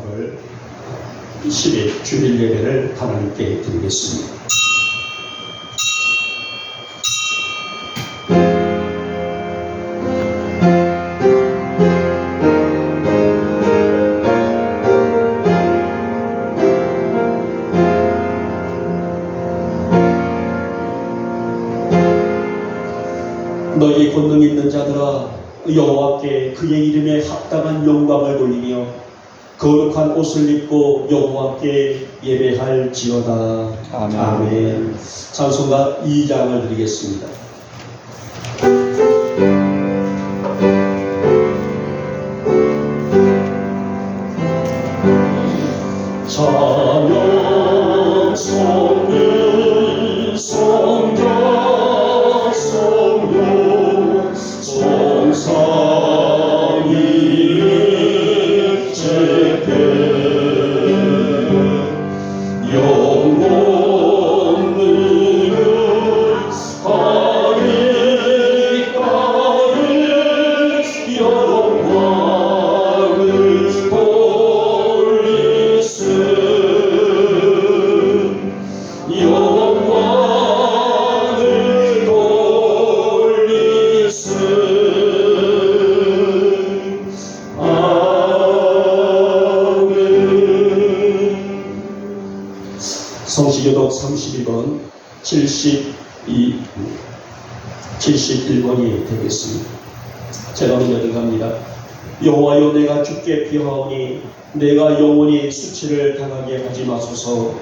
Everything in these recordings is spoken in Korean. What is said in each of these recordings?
8월 10일 주일 예배를 하나님께 드리겠습니다. 너희 권능 있는 자들아, 여호와께 그의 이름에 합당한 영광을 돌리며 거룩한 옷을 입고 여호와께 예배할지어다. 아멘. 아멘. 찬송가 2장을 드리겠습니다. 찬양 성령 성자 성령 성삼위 제패 영원 능을 하리까를 영광을 돌리세 영광을 돌리세. 아멘. 성시교독 32번 71번이 되겠습니다. 제가 먼저 갑니다. 여호와여, 내가 주께 비하오니 내가 영원히 수치를 당하게 하지 마소서.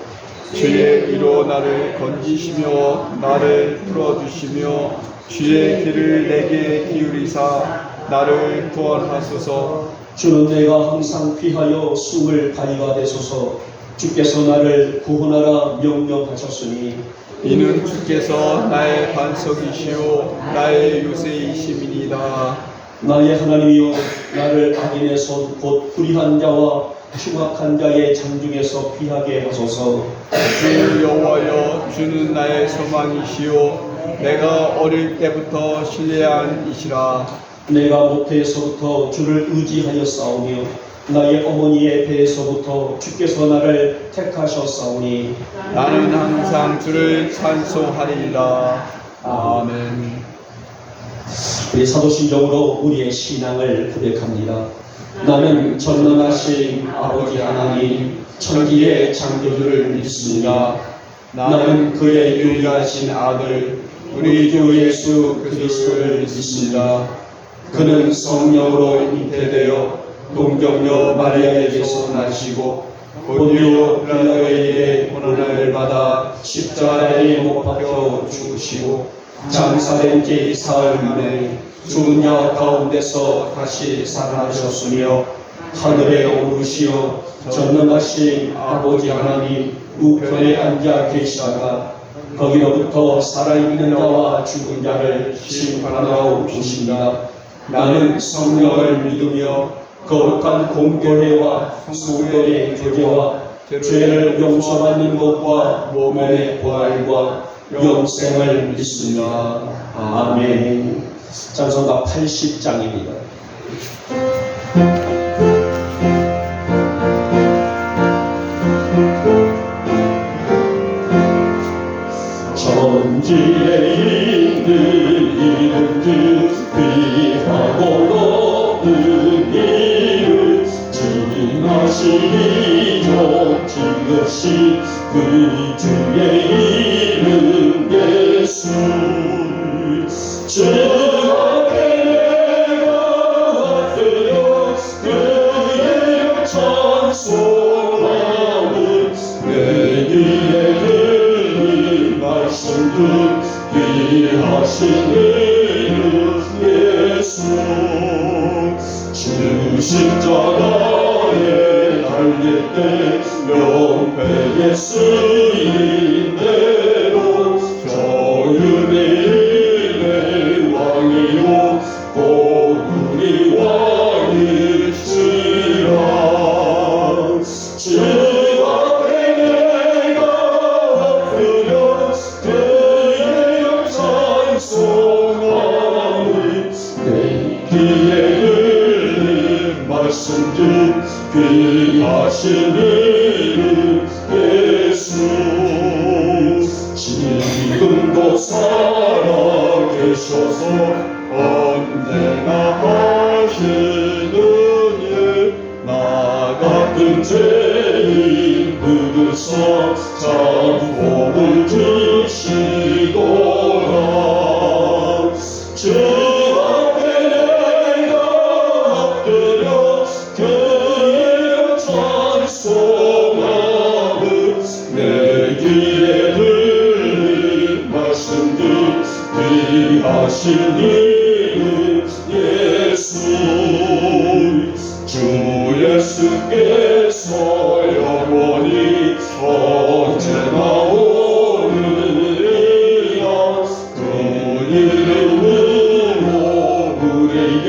주의 이로 나를 건지시며 나를 풀어주시며 주의 길을 내게 기울이사 나를 구원하소서. 주는 내가 항상 피하여 숨을 가이가되소서. 주께서 나를 구원하라 명령하셨으니 이는 주께서 나의 반석이시오 나의 요새이심이니이다. 나의 하나님이여, 나를 악인의 손 곧 불의한 자와 흉악한 자의 장중에서 피하게 하소서. 주 여호와여, 주는 나의 소망이시오 내가 어릴 때부터 신뢰한 이시라. 내가 모태에서부터 주를 의지하였사오며 나의 어머니의 배에서부터 주께서 나를 택하셨사오니 나는 항상 주를 찬송하리이다. 아멘. 우리 사도신경으로 우리의 신앙을 고백합니다. 나는 전능하신 아버지 하나님 천지의 창조주를 믿습니다. 나는 그의 유일하신 아들 우리 주 예수 그리스도를 믿습니다. 그는 성령으로 잉태되어 동정녀 마리아에게서 나시고 본디오 빌라도에게 고난을 받아 십자가에 못 박혀 죽으시고 장사된 지 사흘 만에 죽은 자 가운데서 다시 살아나셨으며 하늘에 오르시어 전능하신 아버지 하나님 우편에 앉아 계시다가 거기로부터 살아있는 자와 죽은 자를 심판하러 오십니다. 나는 성령을 믿으며 거룩한 공교회와 성도의 교제와 죄를 용서받는 것과 몸의 부활과 영생을 믿습니다. 아멘. 찬송가 80장입니다. 천지에 있는 이름들 귀하고 높은 이름 진하시니 지극시 그 주의 이름 예수. 주 앞에 내가 드려 그의 찬송하는 내 귀에 들린 말씀들 귀하신 이름 예수. 주 십자가에 달릴 때 명패에 쓰인 대로 저윤의 일의 왕이요 고군이 왕이시라. 주 앞에 내가 드려 그의 찬송하는 내 귀에 들린 말씀들 귀 귀하신 이름 예수 지금도 살아계셔서 언제나 하시는 일 나 같은 죄인 그릇서 장복을 주시도다 주 앞에 내가 엎드려 그 이름 찬송함은 내 귀에 들린 말씀들 귀하신 이름 예수 주 예수께서 영원히 언제나 오르리라 그 이름으로 우리에게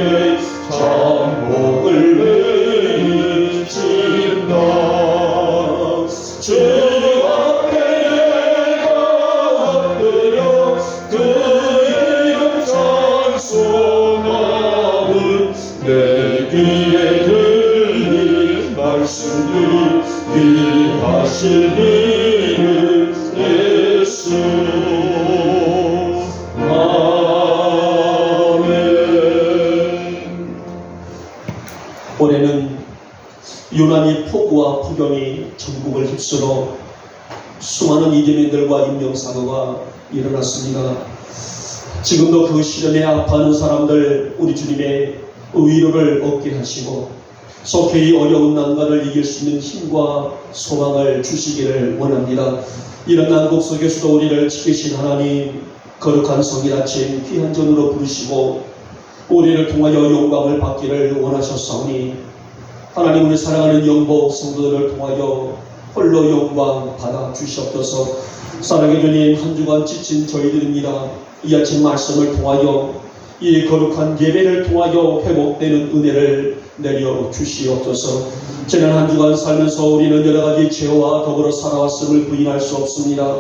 장복을 내리신다 주 앞에 내가 엎드려 그 이름 찬송함은 내 귀에 들린 말씀들 귀하신 이름 예수 아멘. 올해는 유난히 폭우와 폭염이 전국을 휩쓸어 수많은 이재민들과 인명사고가 일어났습니다. 지금도 그 시련에 아파하는 사람들 우리 주님의 위로를 얻게 하시고 속히 이 어려운 난관을 이길 수 있는 힘과 소망을 주시기를 원합니다. 이런 난국 속에서도 우리를 지키신 하나님 거룩한 성일 아침 귀한 전으로 부르시고 우리를 통하여 영광을 받기를 원하셨사오니 하나님 우리 사랑하는 영복 성도들을 통하여 홀로 영광 받아 주시옵소서. 사랑해 주님 한 주간 지친 저희들입니다. 이 아침 말씀을 통하여 이 거룩한 예배를 통하여 회복되는 은혜를 내려 주시옵소서. 지난 한 주간 살면서 우리는 여러 가지 죄와 더불어 살아왔음을 부인할 수 없습니다.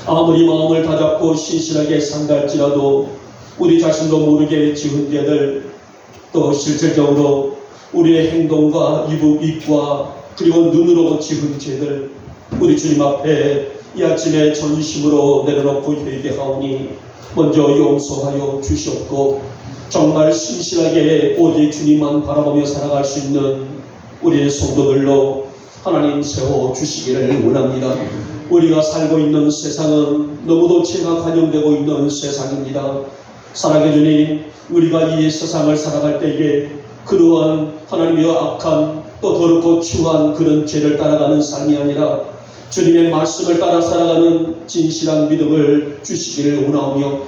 아무리 마음을 다잡고 신실하게 산달지라도 우리 자신도 모르게 지은 죄들 또 실질적으로 우리의 행동과 입과 그리고 눈으로 지은 죄들 우리 주님 앞에 이 아침에 전심으로 내려놓고 회개하오니 먼저 용서하여 주시옵고 정말 신실하게 오직 주님만 바라보며 살아갈 수 있는 우리의 성도들로 하나님 세워주시기를 원합니다. 우리가 살고 있는 세상은 너무도 죄가 관영되고 있는 세상입니다. 사랑해 주님 우리가 이 세상을 살아갈 때에 그러한 하나님의 악한 또 더럽고 추한 그런 죄를 따라가는 삶이 아니라 주님의 말씀을 따라 살아가는 진실한 믿음을 주시기를 원하오며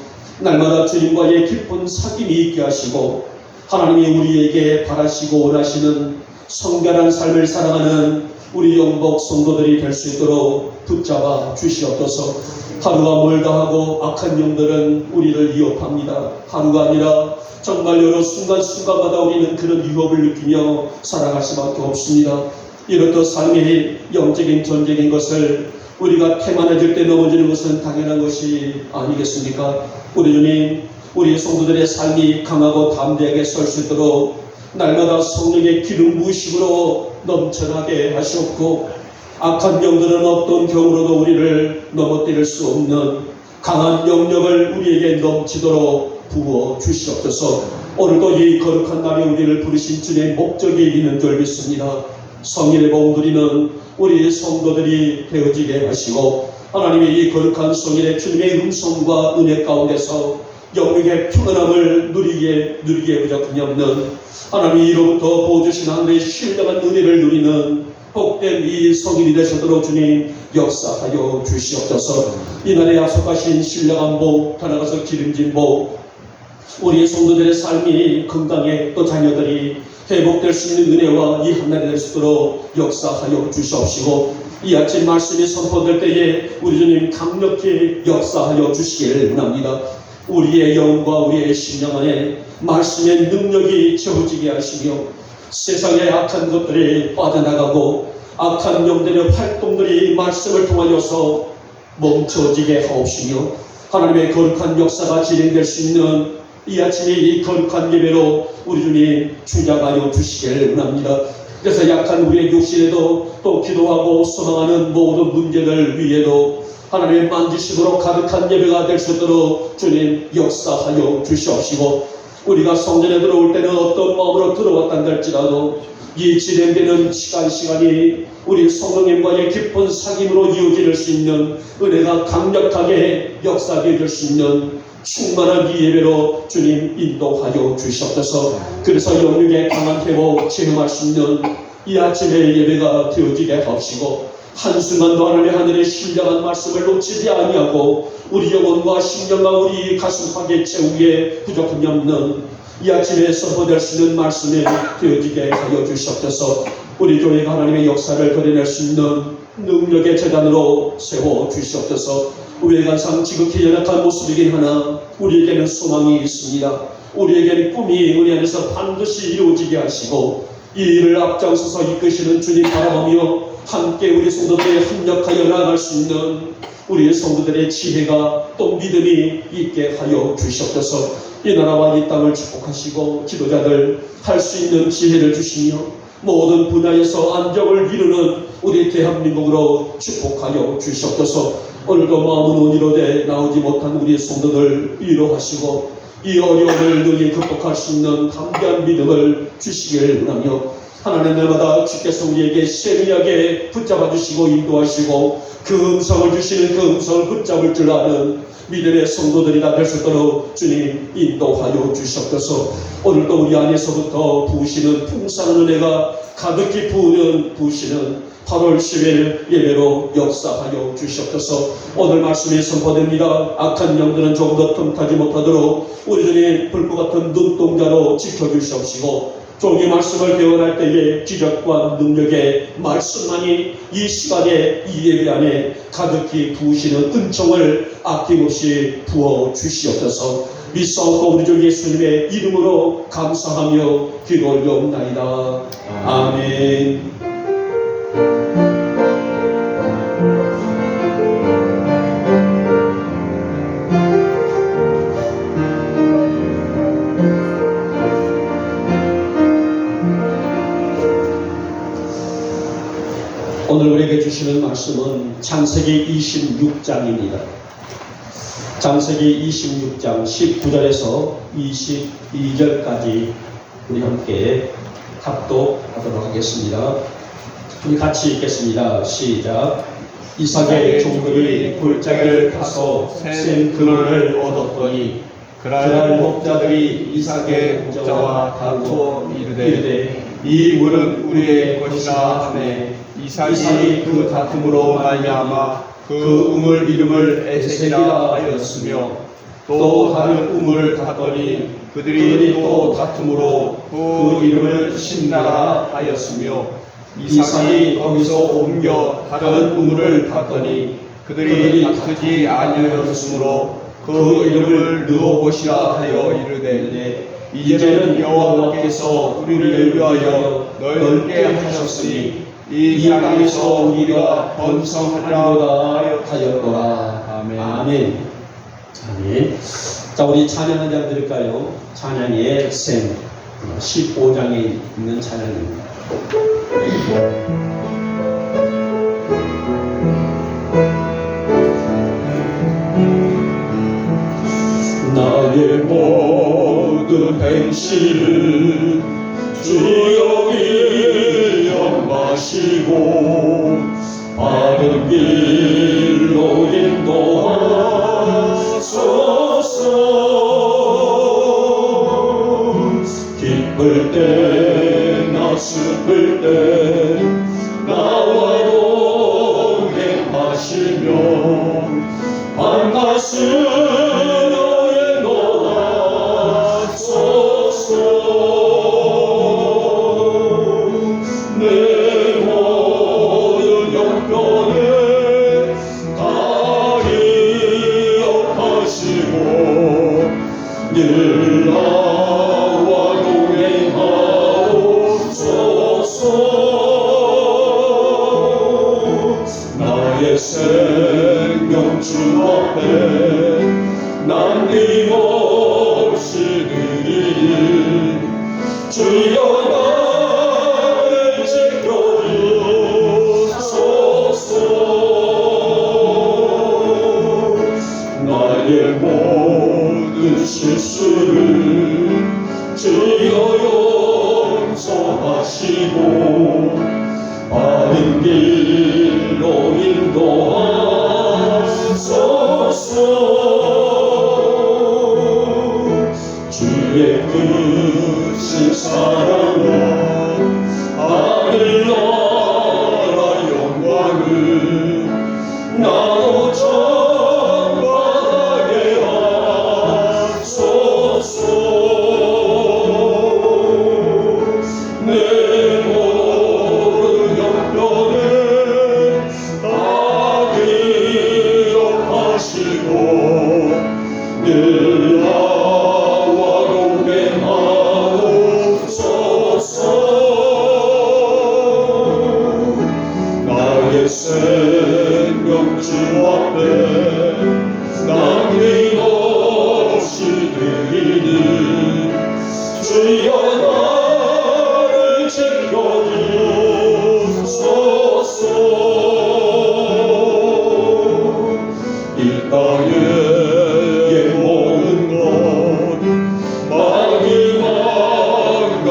날마다 주님과의 깊은 사귐이 있게 하시고 하나님이 우리에게 바라시고 원하시는 성결한 삶을 살아가는 우리 영복 성도들이 될 수 있도록 붙잡아 주시옵소서. 하루가 멀다 하고 악한 영들은 우리를 위협합니다. 하루가 아니라 정말 여러 순간순간마다 우리는 그런 위협을 느끼며 살아갈 수밖에 없습니다. 이렇듯 삶이 영적인 전적인 것을 우리가 태만해질 때 넘어지는 것은 당연한 것이 아니겠습니까? 우리 주님, 우리 성도들의 삶이 강하고 담대하게 설 수 있도록 날마다 성령의 기름 부으심으로 넘쳐나게 하시옵고 악한 영들은 어떤 경우로도 우리를 넘어뜨릴 수 없는 강한 영역을 우리에게 넘치도록 부어 주시옵소서. 오늘도 이 거룩한 날에 우리를 부르신 주님의 목적이 있는 줄 믿습니다. 성일의 복 누리는 우리 성도들이 되어지게 하시고 하나님의 이 거룩한 성일의 주님의 음성과 은혜 가운데서 영육의 평안함을 누리게 부족함이 없는 하나님이 이로부터 보여주신 하늘의 신령한 은혜를 누리는 복된 이 성일이 되시도록 주님 역사하여 주시옵소서. 이날에 약속하신 신령한 복, 더 나아가서 기름진 복, 우리 성도들의 삶이 건강에 또 자녀들이 회복될 수 있는 은혜와 이 한날이 될 수 있도록 역사하여 주시옵시고 이 아침 말씀이 선포될 때에 우리 주님 강력히 역사하여 주시기를 원합니다. 우리의 영과 우리의 심령 안에 말씀의 능력이 채워지게 하시며 세상의 악한 것들이 빠져나가고 악한 영들의 활동들이 말씀을 통하여서 멈춰지게 하옵시며 하나님의 거룩한 역사가 진행될 수 있는 이 아침에 이 거룩한 예배로 우리 주님 주장하여 주시기를 원합니다. 그래서 약한 우리의 육신에도 또 기도하고 소망하는 모든 문제들 위에도 하나님의 만지심으로 가득한 예배가 될 수 있도록 주님 역사하여 주시옵시고, 우리가 성전에 들어올 때는 어떤 마음으로 들어왔단 할지라도 이 진행되는 시간이 우리 성령님과의 깊은 사귐으로 이어질 수 있는, 은혜가 강력하게 역사되어 줄 수 있는 충만한 이 예배로 주님 인도하여 주시옵소서. 그래서 영육의 강한 회복 체험할 수 있는 이 아침의 예배가 되어지게 하시고, 한순간도 하나님의 하늘의 신령한 말씀을 놓치지 아니하고 우리 영혼과 심령과 우리 가슴하게 채우기에 부족함이 없는 이 아침에 선포될 수 있는 말씀이 되어지게 하여 주시옵소서. 우리 교회가 하나님의 역사를 드러낼 수 있는 능력의 재단으로 세워 주시옵소서. 외관상 지극히 연약한 모습이긴 하나 우리에게는 소망이 있습니다. 우리에게는 꿈이 은혜 안에서 반드시 이루어지게 하시고, 이 일을 앞장서서 이끄시는 주님 바라보며 함께 우리 성도들이 협력하여 나아갈 수 있는 우리 성도들의 지혜가 또 믿음이 있게 하여 주시옵소서. 이 나라와 이 땅을 축복하시고 지도자들 할 수 있는 지혜를 주시며 모든 분야에서 안정을 이루는 우리 대한민국으로 축복하여 주시옵소서. 오늘도 마음은 온이로되 나오지 못한 우리 성도들 위로하시고 이 어려움을 능히 극복할 수 있는 담대한 믿음을 주시길 원하며, 하나님 날마다 주께서 우리에게 세미하게 붙잡아 주시고 인도하시고 그 음성을 주시는 그 음성을 붙잡을 줄 아는 믿음의 성도들이 될 수 있도록 주님 인도하여 주시옵소서. 오늘도 우리 안에서부터 부으시는 풍성한 은혜가 가득히 부으시는 8월 10일 예배로 역사하여 주시옵소서. 오늘 말씀이 선포됩니다. 악한 영들은 조금 더 틈타지 못하도록 우리 주님 불꽃 같은 눈동자로 지켜주시옵시고, 종이 말씀을 배워날 때에 기적과 능력의 말씀만이 이 시간에 이 예배 안에 가득히 부으시는 은총을 아낌없이 부어 주시옵소서. 믿사옵고 우리 주 예수님의 이름으로 감사하며 기도 올려옵나이다. 아멘. 오늘 우리에게 주시는 말씀은 창세기 26장입니다. 창세기 26장 19절에서 22절까지 우리 함께 합독하도록 하겠습니다. 우리 같이 읽겠습니다. 시작. 이삭의 종들이 골짜기를 타서 센 근원을 얻었더니 그날 목자들이 이삭의 목자와 다투어 이르되 이 물은 우리의 것이라 하매 이삭이 그 다툼으로 말미암아 그 우물 이름을 에색이라 하였으며, 또 다른 우물을 탔더니 그들이 또 다툼으로 그 이름을 신나라 하였으며, 이삭이 거기서 옮겨 다른 우물을 탔더니 그들이 다투지 아니하였으므로 그 이름을 느보봇이라 하여 이르되, 이제는 여호와께서 우리를 위하여 넓게 하셨으니 이 땅에서 우리가 번성하리로다 하였노라. 아멘. 아멘. 아멘. 자, 우리 찬양 한 장 드릴까요? 찬양의 샘 15장에 있는 찬양입니다. 나의 모든 행실을 주여 인도하시고 바른 길로 인도하소서. 기쁠 때나 슬플 때 나와 동행하시며 반갑으며 늘 나와 동행하옵소서. 나의 생명 주 앞에 남김없이 드리 주여 나를 길로 인도하소서. 주의 크신 사랑은 하늘나라 영광을 나도 전하게 하소서. 내 모든 형편을 다 기억하시고 늘 나와 동행하옵소서. 나의 생명 주 앞에 남김없이 드리니 주여 나를 지켜주소서. 이 땅의 모든 것 망갈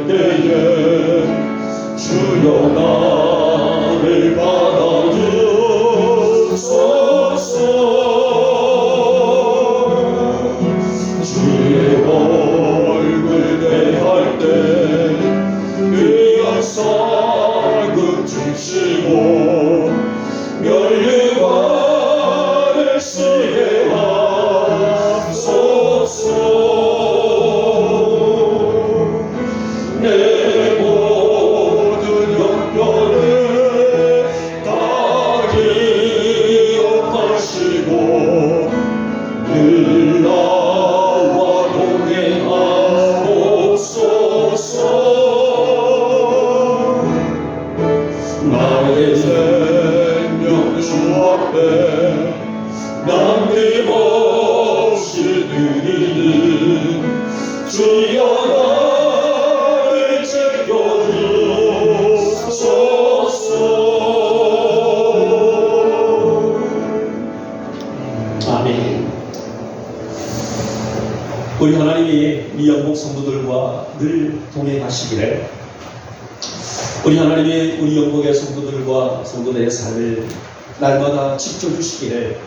때에 주여 나를 받아주소서. 주의 얼굴 대할 때 귀한 상급 주시고 멸류관을 쓰게 하소서. 내 모든 형편을 다 기억하시고 늘 나와 동행하옵소서. 나의 생명 주 앞에 남김없이 드리니 주여 나를 지켜주소서. 아멘. 우리 하나님이 미영복 성도들과 늘 동행하시기를, 우리 하나님이 우리 영복의 성도들과 성도들의 삶을 날마다 지켜주시기를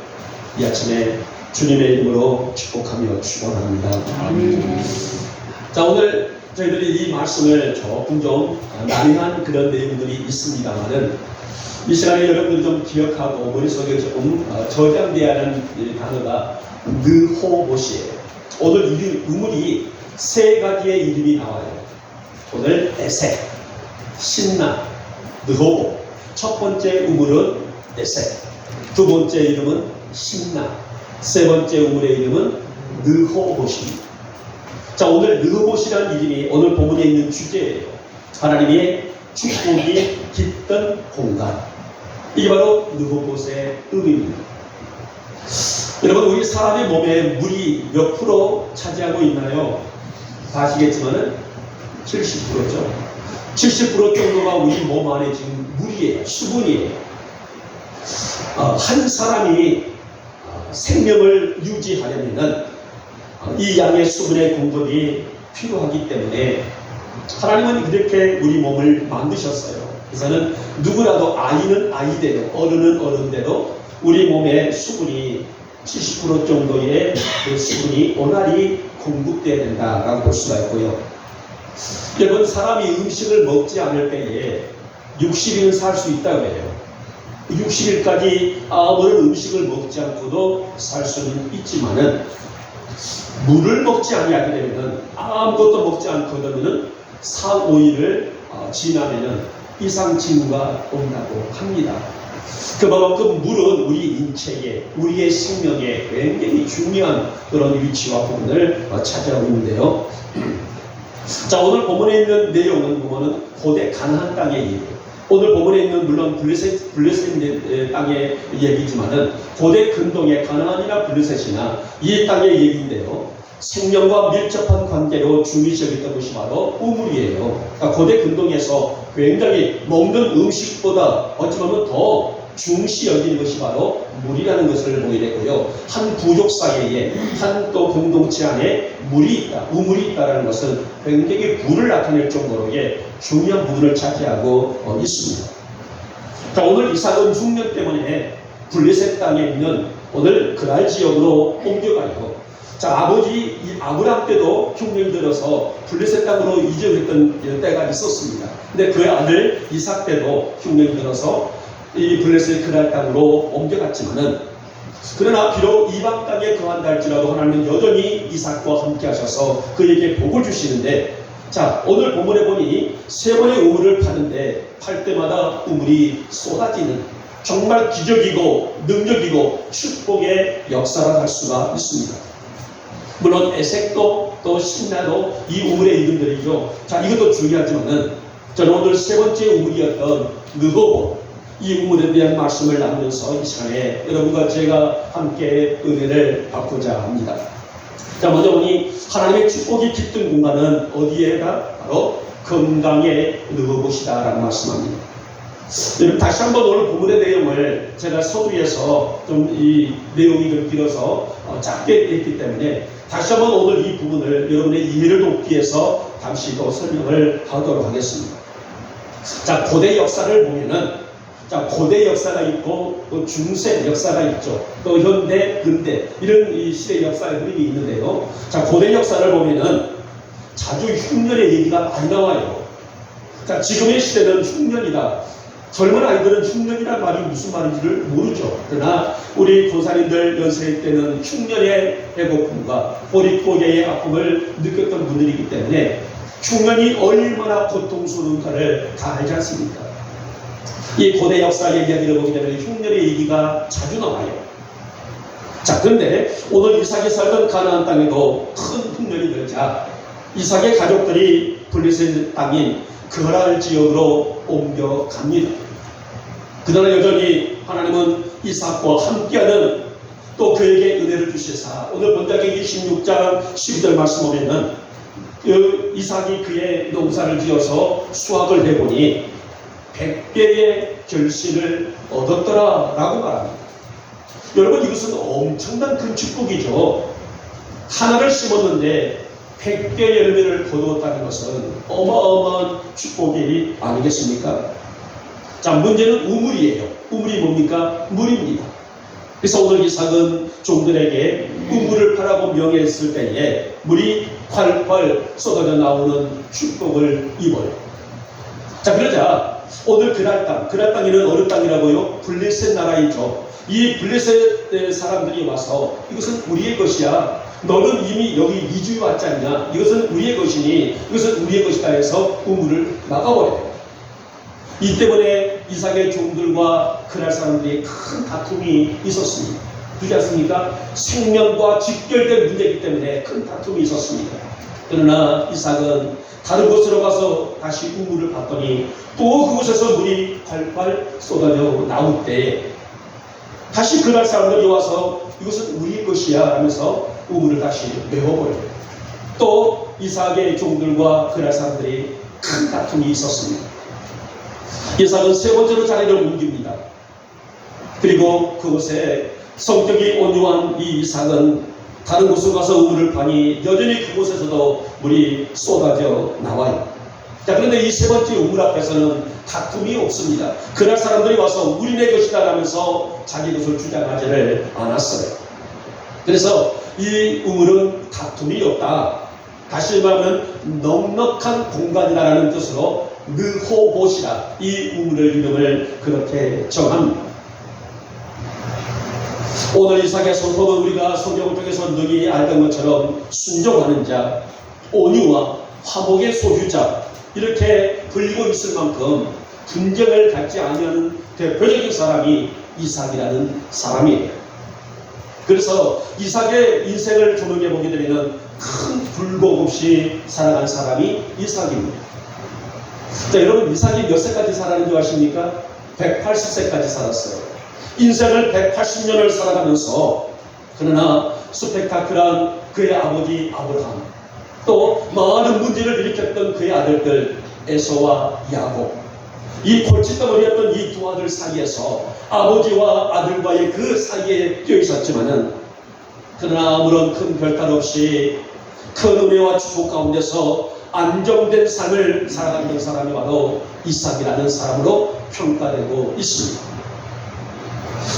이 아침에 주님의 이름으로 축복하며 축원합니다. 자, 오늘 저희들이 이 말씀을 조금 좀 난해한 그런 내용들이 있습니다만은 이 시간에 여러분들 좀 기억하고 머릿속에 조금 저장되어야 하는 단어가 느호봇이에요. 오늘 우물이 세 가지의 이름이 나와요. 오늘 에색, 신나, 느호봇. 첫 번째 우물은 에색, 두 번째 이름은 신나, 세 번째 우물의 이름은 느호봇입니다. 자, 오늘 느호봇이라는 이름이 오늘 본문에 있는 주제예요. 하나님의 축복이 깃든 공간. 이게 바로 느호봇의 의미입니다. 여러분, 우리 사람의 몸에 물이 몇 프로 차지하고 있나요? 다 아시겠지만은 70%죠. 70% 정도가 우리 몸 안에 지금 물이에요. 수분이에요. 한 사람이 생명을 유지하려면 이 양의 수분의 공급이 필요하기 때문에 하나님은 이렇게 우리 몸을 만드셨어요. 그래서는 누구라도 아이는 아이대로, 어른은 어른대로 우리 몸에 수분이 70% 정도의 그 수분이 온전히 공급되어야 된다라고 볼 수가 있고요. 여러분, 사람이 음식을 먹지 않을 때에 60일은 살 수 있다고 해요. 60일까지 아무런 음식을 먹지 않고도 살 수는 있지만은 물을 먹지 아니하게 되면은 아무것도 먹지 않거든요. 4, 5일을 지나면은 이상 징후가 온다고 합니다. 그만큼 물은 우리 인체에, 우리의 생명에 굉장히 중요한 그런 위치와 부분을 차지하고 있는데요. 자, 오늘 본문에 있는 내용은 보면은 고대 가나안 땅의 얘기예요. 오늘 본문에 있는 물론 블레셋 땅의 얘기지만은 고대 근동의 가나안이나 블레셋이나 이 땅의 얘기인데요. 생명과 밀접한 관계로 중요시했던 것이 바로 우물이에요. 그러니까 고대 근동에서 굉장히 먹는 음식보다 어찌 보면 더 중시 여기는 것이 바로 물이라는 것을 보게 되고요. 한 부족 사이에 한 또 공동체 안에 물이 있다, 우물이 있다는 것은 굉장히 부를 나타낼 정도로의 중요한 부분을 차지하고 있습니다. 자, 오늘 이삭은 흉년 때문에 블레셋 땅에 있는 오늘 그랄 지역으로 옮겨가요. 자, 아버지 아브람 때도 흉년이 들어서 블레셋 땅으로 이주했던 때가 있었습니다. 근데 그의 아들 이삭 때도 흉년이 들어서 이 블레셋 그랄 땅으로 옮겨갔지만은, 그러나 비록 이방 땅에 거한다 할지라도 하나님은 여전히 이삭과 함께 하셔서 그에게 복을 주시는데, 자, 오늘 본문에 보니 세 번의 우물을 파는데 팔 때마다 우물이 쏟아지는 정말 기적이고 능력이고 축복의 역사를 할 수가 있습니다. 물론 에색도 또 신나도 이 우물의 이름들이죠. 자, 이것도 중요하지만은 저는 오늘 세 번째 우물이었던 느고보, 이 우물에 대한 말씀을 나누면서 이 시간에 여러분과 제가 함께 은혜를 받고자 합니다. 자, 먼저 보니 하나님의 축복이 깃든 공간은 어디에다? 바로 건강의 느고보시다라고 말씀합니다. 여러분, 다시 한번 오늘 본문의 내용을 제가 서두에서 좀 이 내용이 좀 길어서 짧게 했기 때문에 다시 한번 오늘 이 부분을 여러분의 이해를 돕기 위해서 잠시 더 설명을 하도록 하겠습니다. 자, 고대 역사를 보면은, 자, 고대 역사가 있고 또 중세 역사가 있죠. 또 현대, 근대 이런 이 시대 역사의 흐름이 있는데요. 자, 고대 역사를 보면은 자주 흉년의 얘기가 많이 나와요. 자, 지금의 시대는 흉년이다. 젊은 아이들은 흉년이란 말이 무슨 말인지를 모르죠. 그러나 우리 고사님들 연세 때는 흉년의 배고픔과 보릿고개의 아픔을 느꼈던 분들이기 때문에 흉년이 얼마나 고통스러운가를 다 알지 않습니까? 이 고대 역사 이야기를 보게 되면 흉년의 얘기가 자주 나와요. 자, 그런데 오늘 이삭이 살던 가나안 땅에도 큰 흉년이 들자 이삭의 가족들이 블레셋 땅인 그랄 지역으로 옮겨갑니다. 그러나 여전히 하나님은 이삭과 함께하는, 또 그에게 은혜를 주시사 오늘 본문의 26장 12절 말씀 보면은 이삭이 그의 농사를 지어서 수확을 해보니 100배의 결실을 얻었더라 라고 말합니다. 여러분, 이것은 엄청난 큰 축복이죠. 하나를 심었는데 100개 열매를 거두었다는 것은 어마어마한 축복이 아니겠습니까? 자, 문제는 우물이에요. 우물이 뭡니까? 물입니다. 그래서 오늘 이삭은 종들에게 우물을 파라고 명했을 때에 물이 활활 쏟아져 나오는 축복을 입어요. 자, 그러자 오늘 그랄 땅에는 어느 땅이라고요? 블레셋 나라이죠. 이 블레셋 사람들이 와서 이것은 우리의 것이야. 너는 이미 여기 이주해 왔지 않냐? 이것은 우리의 것이니 이것은 우리의 것이다 해서 우물을 막아버려요. 이 때문에 이삭의 종들과 그랄 사람들이 큰 다툼이 있었습니다. 그렇지 않습니까? 생명과 직결된 문제이기 때문에 큰 다툼이 있었습니다. 그러나 이삭은 다른 곳으로 가서 다시 우물을 봤더니 또 그곳에서 물이 활활 쏟아져 나올 때 다시 그날 사람들이 와서 이것은 우리의 것이야 하면서 우물을 다시 메워버려요. 또 이삭의 종들과 그날 사람들이 큰 다툼이 있었습니다. 이삭은 세 번째로 자리를 옮깁니다. 그리고 그곳에 성격이 온유한 이 이삭은 다른 곳으로 가서 우물을 파니 여전히 그곳에서도 물이 쏟아져 나와요. 자, 그런데 이 세 번째 우물 앞에서는 다툼이 없습니다. 그날 사람들이 와서 우리네 것이다 라면서 자기 것을 주장하지를 않았어요. 그래서 이 우물은 다툼이 없다. 다시 말하면 넉넉한 공간이라는 뜻으로 느호봇이라 이 우물의 이름을 그렇게 정합니다. 오늘 이삭의 성품은 우리가 성경을 통해서 능히 알던 것처럼 순종하는 자, 온유와 화목의 소유자 이렇게 불리고 있을 만큼 분쟁을 갖지 아니하는 대표적인 사람이 이삭이라는 사람이에요. 그래서 이삭의 인생을 조명해 보게 되면 큰 불공 없이 살아간 사람이 이삭입니다. 자, 여러분, 이삭이 몇 세까지 살았는 줄 아십니까? 180세까지 살았어요. 인생을 180년을 살아가면서 그러나 스펙타클한 그의 아버지 아브라함, 또 많은 문제를 일으켰던 그의 아들들 에서와 야곱, 이 골칫덩어리였던 이 두 아들 사이에서 아버지와 아들과의 그 사이에 끼어 있었지만은 그러나 아무런 큰 별탈 없이 큰 은혜와 축복 가운데서 안정된 삶을 살아가는 사람이 바로 이삭이라는 사람으로 평가되고 있습니다.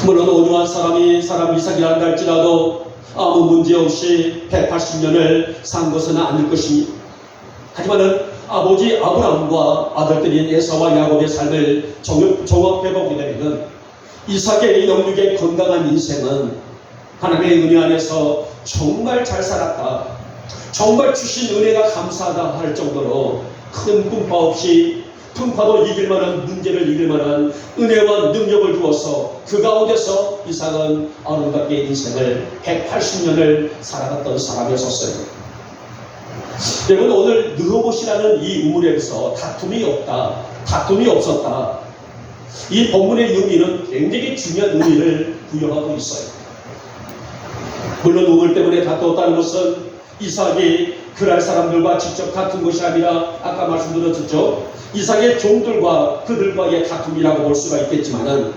물론 온유한 사람 이삭이란다 할지라도 아무 문제 없이 180년을 산 것은 아닐 것입니다. 하지만은 아버지 아브라함과 아들들인 에사와 야곱의 삶을 종합해보게 되면 이삭의 영육의 건강한 인생은 하나님의 은혜 안에서 정말 잘 살았다, 정말 주신 은혜가 감사하다 할 정도로 큰 분파 없이 풍파도 이길 만한, 문제를 이길 만한 은혜와 능력을 주어서 그 가운데서 이삭은 아름답게 인생을 180년을 살아갔던 사람이었어요. 여러분, 오늘 느헤봇이라는 이 우물에서 다툼이 없었다. 이 본문의 의미는 굉장히 중요한 의미를 부여하고 있어요. 물론 우물 때문에 다투었다는 것은 이삭이 그랄 사람들과 직접 다툰 것이 아니라 아까 말씀드렸죠. 이삭의 종들과 그들과의 다툼이라고 볼 수가 있겠지만은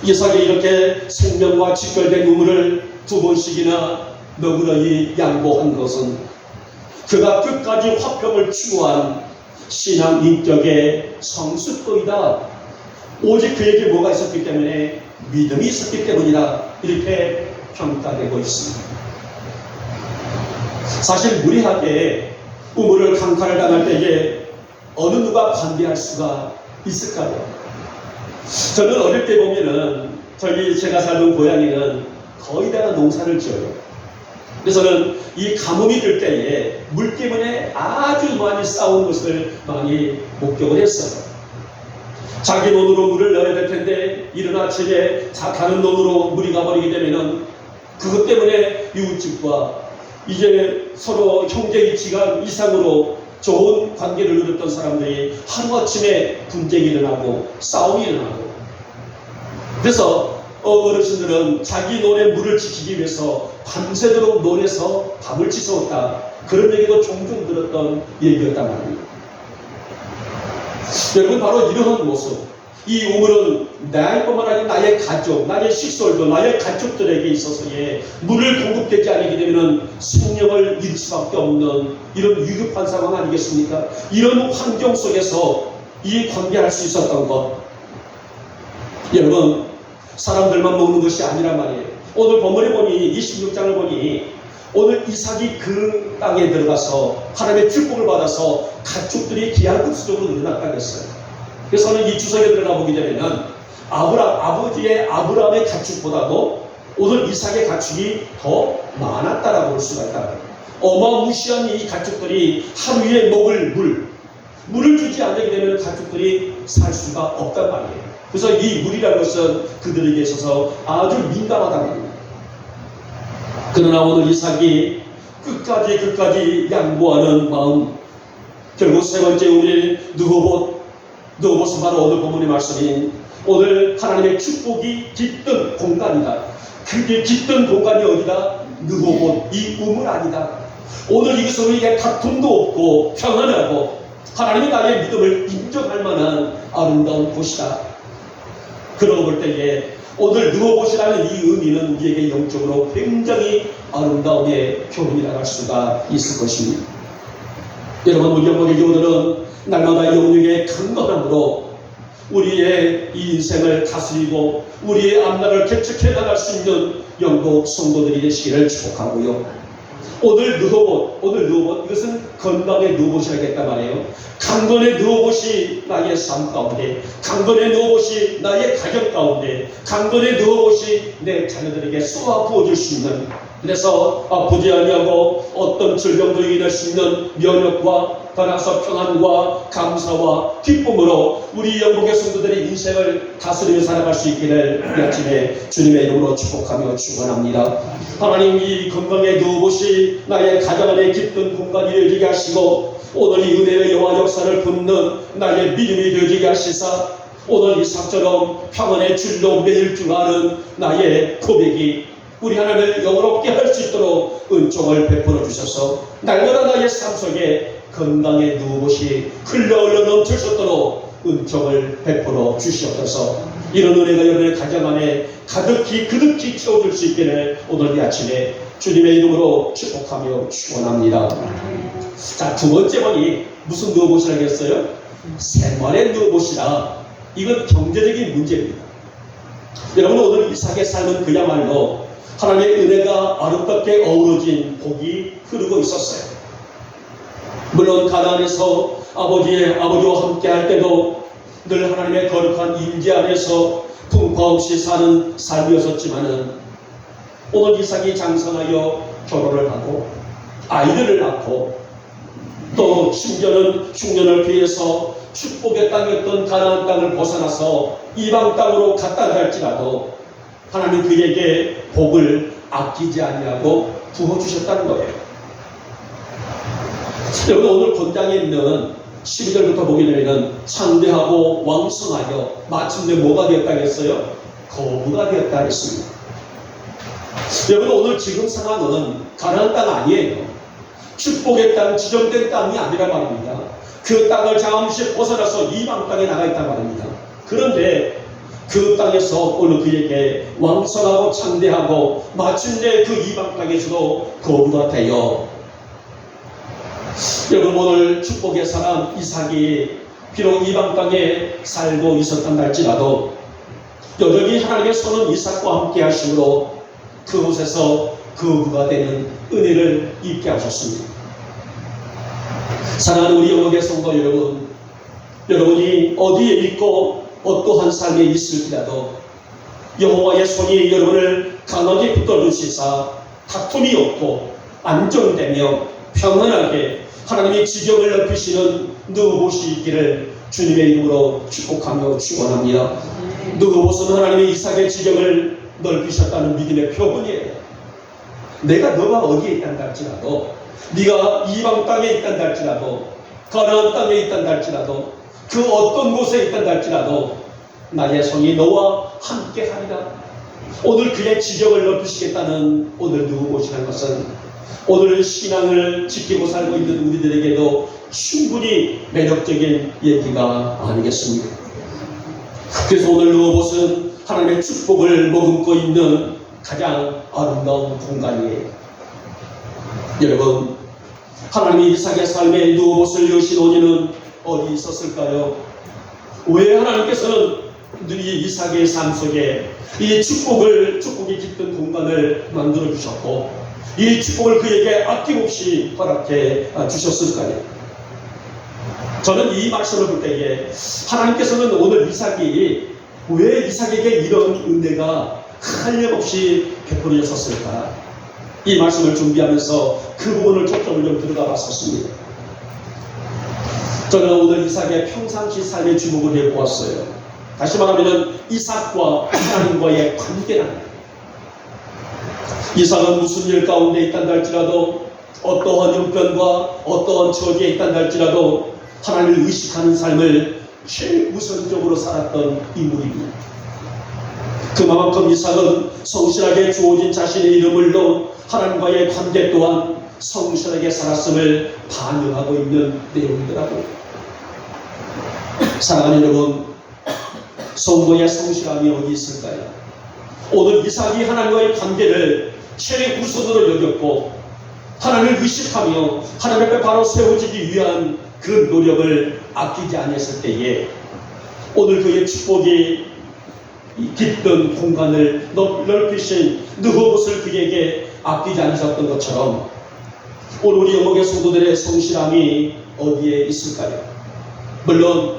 이삭이 이렇게 생명과 직결된 우물을 2번씩이나 너그러이 양보한 것은 그가 끝까지 화평을 추구한 신앙 인격의 성숙도이다. 오직 그에게 뭐가 있었기 때문에, 믿음이 있었기 때문이다. 이렇게 평가되고 있습니다. 사실 무리하게 우물을 강탈을 당할 때에 어느 누가 반대할 수가 있을까요? 저는 어릴 때 보면은 제가 살던 고향에는 거의 다가 농사를 지어요. 그래서는 이 가뭄이 들 때에 물 때문에 아주 많이 싸운 것을 많이 목격을 했어요. 자기 논으로 물을 넣어야 될 텐데 이른 아침에 다른 논으로 물이 가버리게 되면은 그것 때문에 이웃집과 이제 서로 형제이치가 이상으로 좋은 관계를 누렸던 사람들이 하루아침에 분쟁이 일어나고 싸움이 일어나고, 그래서 어르신들은 자기 논의 물을 지키기 위해서 밤새도록 논에서 밤을 지새웠다, 그런 얘기도 종종 들었던 얘기였단 말입니다. 여러분, 바로 이러한 모습, 이 우물은 나뿐만 아니라 나의 가족, 나의 식솔도, 나의 가족들에게 있어서의 물을 공급되지 않게 되면 생명을 잃을 수밖에 없는 이런 위급한 상황 아니겠습니까? 이런 환경 속에서 이 관계할 수 있었던 것, 여러분, 사람들만 먹는 것이 아니란 말이에요. 오늘 본문에 보니 26장을 보니 오늘 이삭이 그 땅에 들어가서 하나님의 축복을 받아서 가축들이 기하급수적으로 늘어났다고 했어요. 그래서 저는 이 주석에 들어가 보게 되면 아버지의 아브라함의 가축보다도 오늘 이삭의 가축이 더 많았다라고 볼 수가 있다. 어마무시한 이 가축들이 하루에 먹을 물을 주지 않게 되면 가축들이 살 수가 없단 말이에요. 그래서 이 물이라는 것은 그들에게 있어서 아주 민감하다는 겁니다. 그러나 오늘 이삭이 끝까지 양보하는 마음, 결국 세 번째 우리 느헤봇은 바로 오늘 본문의 말씀인 오늘 하나님의 축복이 깃든 공간이다. 그게 깃든 공간이 어디다? 느헤봇, 이 우물 아니다. 오늘 이것은 우리에게 다툼도 없고 평안하고 하나님이 나의 믿음을 인정할 만한 아름다운 곳이다. 그러고 볼 때에 오늘 느헤봇이라는 이 의미는 우리에게 영적으로 굉장히 아름다움의 표현이라고 할 수가 있을 것입니다. 여러분, 우리 영광의 오늘은 날마다 영육의 강건함으로 우리의 이 인생을 다스리고 우리의 앞날을 개척해 나갈 수 있는 영국 성도들이 되시기를 축복하고요. 오늘 느헤봇, 이것은 건강의 느헤봇이라고 했단 말이에요. 강건의 느헤봇이 나의 삶 가운데, 강건의 느헤봇이 나의 가정 가운데, 강건의 느헤봇이 내 자녀들에게 쏘아 부어줄 수 있는, 그래서 아프지 아니하고 어떤 질병도 이겨낼 수 있는 면역과 따라서 평안과 감사와 기쁨으로 우리 영국의 성도들의 인생을 다스리며 살아갈 수 있기를 이 아침에 주님의 이름으로 축복하며 축원합니다. 하나님, 이 건강의 느헤봇이 나의 가정 안에 깊은 공간이 되어지게 하시고 오늘 이 은혜의 여호와 역사를 붙는 나의 믿음이 되어지게 하시사 오늘 이삭처럼 평안의 줄로 매일 주하는 나의 고백이 우리 하나님을 영원롭게 할 수 있도록 은총을 베풀어 주셔서 날마다 나의 삶 속에 건강의 느헤봇이 흘러 넘칠 수 있도록 은총을 베풀어 주시옵소서. 이런 은혜가 여러분의 가정 안에 가득히 채워줄 수 있기를 오늘 이 아침에 주님의 이름으로 축복하며 축원합니다. 자, 두 번째 번이 무슨 느헤봇이라고 했어요? 생활의 느헤봇이라 이건 경제적인 문제입니다. 여러분, 오늘 이삭의 삶은 그야말로 하나님의 은혜가 아름답게 어우러진 복이 흐르고 있었어요. 물론 가나안에서 아버지와 함께 할 때도 늘 하나님의 거룩한 임재 안에서 풍파 없이 사는 삶이었었지만은 오늘 이삭이 장성하여 결혼을 하고 아이들을 낳고 또 심지어는 흉년을 피해서 축복의 땅이었던 가나안 땅을 벗어나서 이방 땅으로 갔다 할지라도 하나님 그에게 복을 아끼지 아니하고 부어주셨다는 거예요. 여러분, 오늘 본장에 있는 12절부터 보게 되면 창대하고 왕성하여 마침내 뭐가 되었다 했어요? 거부가 되었다 했습니다. 여러분, 오늘 지금 상황은 가나안 땅 아니에요. 축복의 땅, 지정된 땅이 아니라 말입니다. 그 땅을 잠시 벗어나서 이방 땅에 나가 있단 말입니다. 그런데 그 땅에서 오늘 그에게 왕성하고 창대하고 마침내 그 이방 땅에서도 거부가 되어 여러분, 오늘 축복의 사람 이삭이 비록 이방 땅에 살고 있었단 할지라도 여전히 하나님의 손은 이삭과 함께 하심으로 그곳에서 거부가 되는 은혜를 입게 하셨습니다. 사랑하는 우리 영역의 성도 여러분, 여러분이 어디에 있고 어떠한 삶에 있을지라도 여호와의 손이 여러분을 강하게 붙들어주시사 다툼이 없고 안정되며 평안하게 하나님의 지경을 넓히시는 누구봇이 있기를 주님의 이름으로 축복하며 축원합니다. 누구봇은 하나님의 이삭의 지경을 넓히셨다는 믿음의 표본이에요. 내가 너가 어디에 있단다 할지라도, 네가 이방 땅에 있단다 할지라도, 가나안 땅에 있단다 할지라도, 그 어떤 곳에 있단다 할지라도 나의 손이 너와 함께 하리라. 오늘 그의 지경을 넓히시겠다는 오늘 누구봇이라는 것은 오늘 신앙을 지키고 살고 있는 우리들에게도 충분히 매력적인 얘기가 아니겠습니까? 그래서 오늘 누구봇은 하나님의 축복을 머금고 있는 가장 아름다운 공간이에요. 여러분, 하나님이 이삭의 삶에 누구봇을 여신 원인은 어디 있었을까요? 왜 하나님께서는 이 이삭의 삶 속에 이 축복이 깃든 공간을 만들어 주셨고 이 축복을 그에게 아낌없이 허락해 주셨을까요? 저는 이 말씀을 볼 때에 하나님께서는 오늘 이삭이 왜 이삭에게 이런 은혜가 한량없이 베풀어졌을까? 이 말씀을 준비하면서 그 부분을 초점을 좀 들어가 봤었습니다. 저는 오늘 이삭의 평상시 삶의 주목을 해보았어요. 다시 말하면 이삭과 하나님과의 관계랍니다. 이삭은 무슨 일 가운데 있단다 할지라도, 어떠한 형편과 어떠한 처지에 있단다 할지라도 하나님을 의식하는 삶을 최우선적으로 살았던 인물입니다. 그만큼 이삭은 성실하게 주어진 자신의 이름을 넣은 하나님과의 관계 또한 성실하게 살았음을 반영하고 있는 내용이더라고요. 사랑하는 여러분, 성도의 성실함이 어디 있을까요? 오늘 이삭이 하나님과의 관계를 최우선으로 여겼고 하나님을 의식하며 하나님 앞에 바로 세워지기 위한 그 노력을 아끼지 않았을 때에 오늘 그의 축복이 깃든 공간을 넓히신 누구것을 그에게 아끼지 않으셨던 것처럼 오늘 우리 영역의 성도들의 성실함이 어디에 있을까요? 물론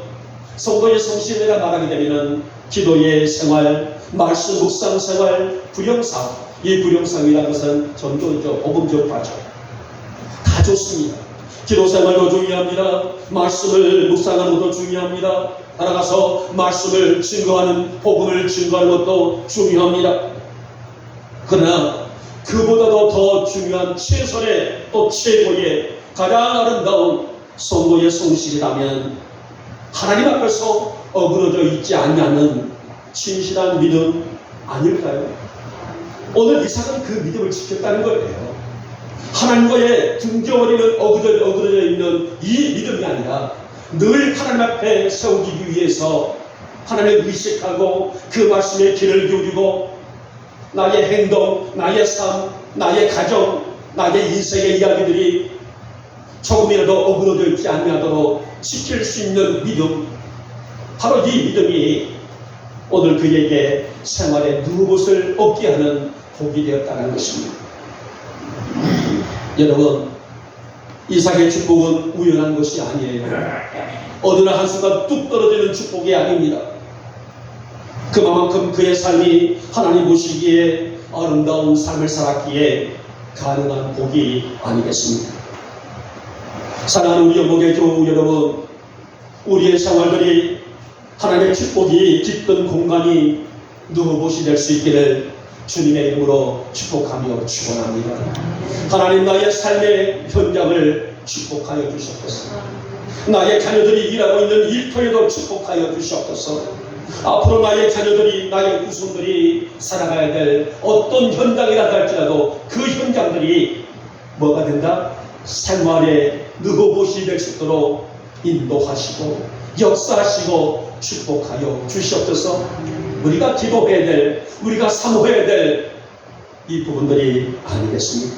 성도의 성실이라 말하게 되면 기도의 생활, 말씀 묵상 생활, 부령상, 이 부령상이라는 것은 전도죠, 복음 전파죠. 다 좋습니다. 기도 생활도 중요합니다. 말씀을 묵상하는 것도 중요합니다. 따라가서 말씀을 증거하는, 복음을 증거하는 것도 중요합니다. 그러나 그보다도 더 중요한 최선의 또 최고의 가장 아름다운 성도의 성실이라면 하나님 앞에서 어그러져 있지 않냐는 진실한 믿음 아닐까요? 오늘 이삭은 그 믿음을 지켰다는 거예요. 하나님과의 등져버리는 어그러져 있는 이 믿음이 아니라 늘 하나님 앞에 세워지기 위해서 하나님을 의식하고 그 말씀에 귀를 기울이고 나의 행동, 나의 삶, 나의 가정, 나의 인생의 이야기들이 조금이라도 어그러져 있지 않도록 지킬 수 있는 믿음, 바로 이 믿음이 오늘 그에게 생활의 누것을 얻게 하는 복이 되었다는 것입니다. 여러분, 이삭의 축복은 우연한 것이 아니에요. 어느 날 한순간 뚝 떨어지는 축복이 아닙니다. 그만큼 그의 삶이 하나님 보시기에 아름다운 삶을 살았기에 가능한 복이 아니겠습니까? 사랑하는 우리 영목의교 여러분, 우리의 생활들이 하나님의 축복이 깃든 공간이 누구곳이 될 수 있기를 주님의 이름으로 축복하며 축원합니다. 하나님, 나의 삶의 현장을 축복하여 주셨소서. 나의 자녀들이 일하고 있는 일터에도 축복하여 주셨소서. 앞으로 나의 자녀들이, 나의 후손들이 살아가야 될 어떤 현장이라 할지라도 그 현장들이 뭐가 된다? 생활의 느고봇이 될 수 있도록 인도하시고 역사하시고 축복하여 주시옵소서. 우리가 기도해야 될, 우리가 사모해야 될 이 부분들이 아니겠습니까?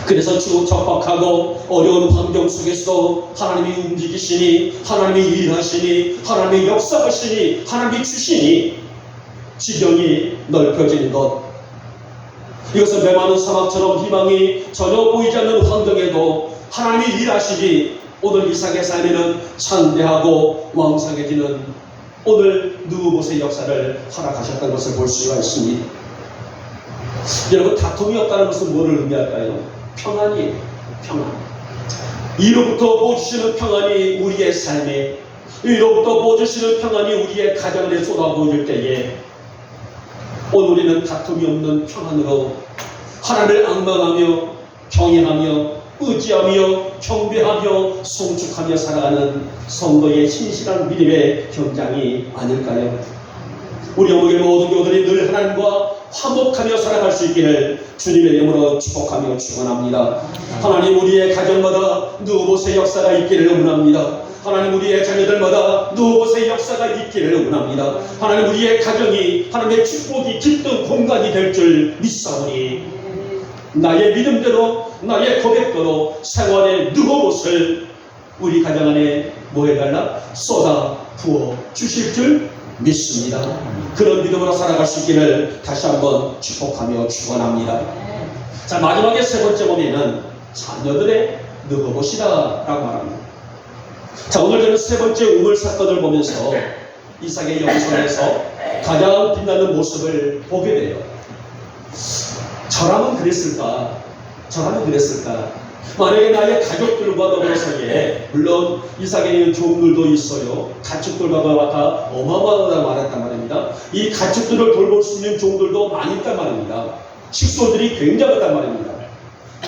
그래서 척박하고 어려운 환경 속에서 하나님이 움직이시니, 하나님이 일하시니, 하나님이 역사하시니, 하나님이 주시니 지경이 넓혀지는 것, 이것은 메마른 사막처럼 희망이 전혀 보이지 않는 환경에도 하나님이 일하시니 오늘 이삭의 삶에는 창대하고 왕성해지는 오늘 누구곳의 역사를 허락하셨다는 것을 볼 수가 있습니다. 여러분, 다툼이 없다는 것은 뭐를 의미할까요? 평안이에요. 평안. 이로부터 보여주시는 평안이 우리의 삶에, 이로부터 보여주시는 평안이 우리의 가정 안에 쏟아부어질 때에 오늘 우리는 다툼이 없는 평안으로 하나님을 앙망하며 경외하며 의지하며 경배하며 송축하며 살아가는 성도의 신실한 믿음의 현장이 아닐까요? 우리 영국의 모든 교들이 늘 하나님과 화목하며 살아갈 수 있기를 주님의 이름으로 축복하며 축원합니다. 하나님, 우리의 가정마다 누구곳의 역사가 있기를 응원합니다. 하나님, 우리의 자녀들마다 누구곳의 역사가 있기를 응원합니다. 하나님, 우리의 가정이 하나님의 축복이 깃든 공간이 될 줄 믿사오니 나의 믿음대로, 나의 고백대로 생활의 누구곳을 우리 가정 안에 뭐 해달라? 쏟아 부어 주실 줄 믿습니다. 그런 믿음으로 살아갈 수 있기를 다시 한번 축복하며 축원합니다. 자, 마지막에 세 번째 보면은 자녀들의 누구곳이다 라고 말합니다. 자, 오늘 저는 세 번째 우물 사건을 보면서 이삭의 영성에서 가장 빛나는 모습을 보게 돼요. 저라면 그랬을까? 저라면 그랬을까? 만약에 나의 가족들과 더불어서에, 물론 이삭에 있는 종들도 있어요. 가축들과 다 어마어마하다 말했단 말입니다. 이 가축들을 돌볼 수 있는 종들도 많이 있단 말입니다. 식소들이 굉장하단 말입니다.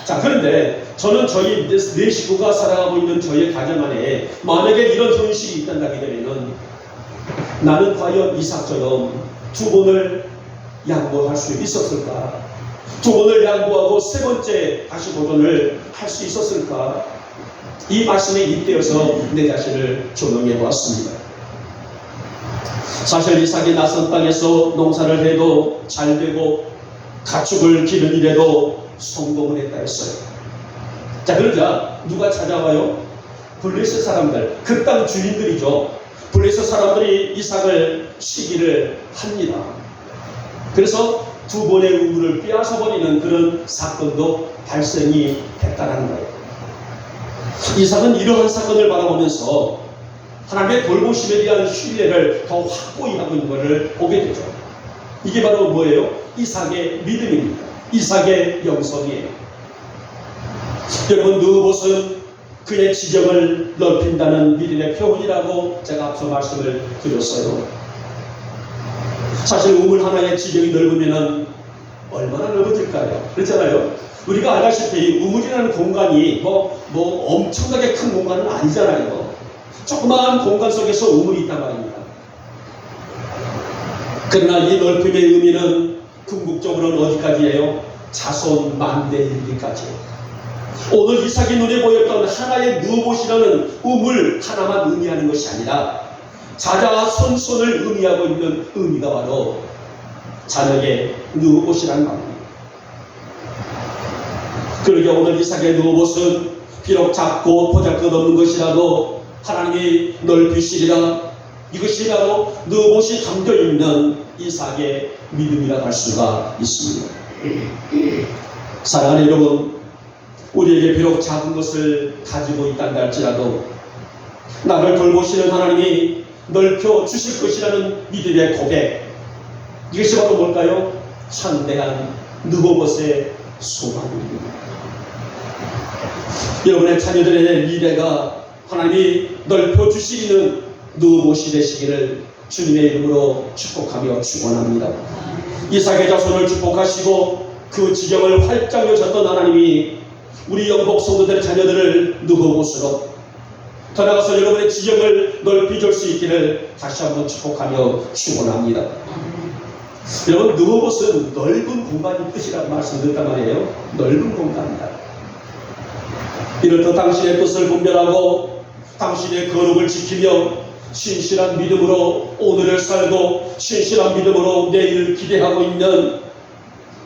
자, 그런데 저는 저희 네 식구가 살아가고 있는 저희 가정 안에 만약에 이런 현실이 있단다게 되면은 나는 과연 이삭처럼 두 번을 양보할 수 있었을까? 두 번을 양보하고 세 번째 다시 도전을 할 수 있었을까? 이 말씀에 잇대어서 내 자신을 조명해 보았습니다. 사실 이삭이 낯선 땅에서 농사를 해도 잘 되고 가축을 기른 일에도 성공을 했다 했어요. 자, 그러자 누가 찾아와요? 블레셋 사람들, 그 땅 주인들이죠. 블레셋 사람들이 이삭을 시기를 합니다. 그래서 두 번의 우물을 빼앗아버리는 그런 사건도 발생이 됐다는 거예요. 이삭은 이러한 사건을 바라보면서 하나님의 돌보심에 대한 신뢰를 더 확고히 하고 있는 것을 보게 되죠. 이게 바로 뭐예요? 이삭의 믿음입니다. 이삭의 영성이에요. 여러분, 누구봇은 그의 지경을 넓힌다는 믿음의 표현이라고 제가 앞서 말씀을 드렸어요. 사실 우물 하나의 지경이 넓으면 얼마나 넓어질까요? 그렇잖아요. 우리가 알다시피 우물이라는 공간이 뭐 엄청나게 큰 공간은 아니잖아요. 조그마한 공간 속에서 우물이 있단 말입니다. 그러나 이 넓힘의 의미는 궁극적으로는 어디까지예요? 자손 만대에 이르기까지예요. 오늘 이삭이 눈에 보였던 하나의 누구봇이라는 우물 하나만 의미하는 것이 아니라 자자손손을 의미하고 있는 의미가 바로 자녀의 누구봇이라는 말입니다. 그러게 오늘 이삭의 누구봇은 비록 작고 보잘것없는 것이라도 하나님이 넓히시리라, 이것이 바로 느봇이 담겨있는 이삭의 믿음이라 할 수가 있습니다. 사랑하는 여러분, 우리에게 비록 작은 것을 가지고 있다고 할지라도 나를 돌보시는 하나님이 넓혀 주실 것이라는 믿음의 고백, 이것이 바로 뭘까요? 참대한 느봇의 소망입니다. 여러분의 자녀들의 미래가 하나님이 넓혀 주시는 느봇이 되시기를 주님의 이름으로 축복하며 축원합니다. 이삭의 자손을 축복하시고 그 지경을 활짝 여셨던 하나님이 우리 영복 성도들의 자녀들을 느봇으로 더 나아가서 여러분의 지경을 넓히 줄 수 있기를 다시 한번 축복하며 축원합니다. 여러분, 느봇은 넓은 공간이 뜻이라고 말씀드렸단 말이에요. 넓은 공간이다. 이렇듯 당신의 뜻을 분별하고 당신의 거룩을 지키며 신실한 믿음으로 오늘을 살고 신실한 믿음으로 내일을 기대하고 있는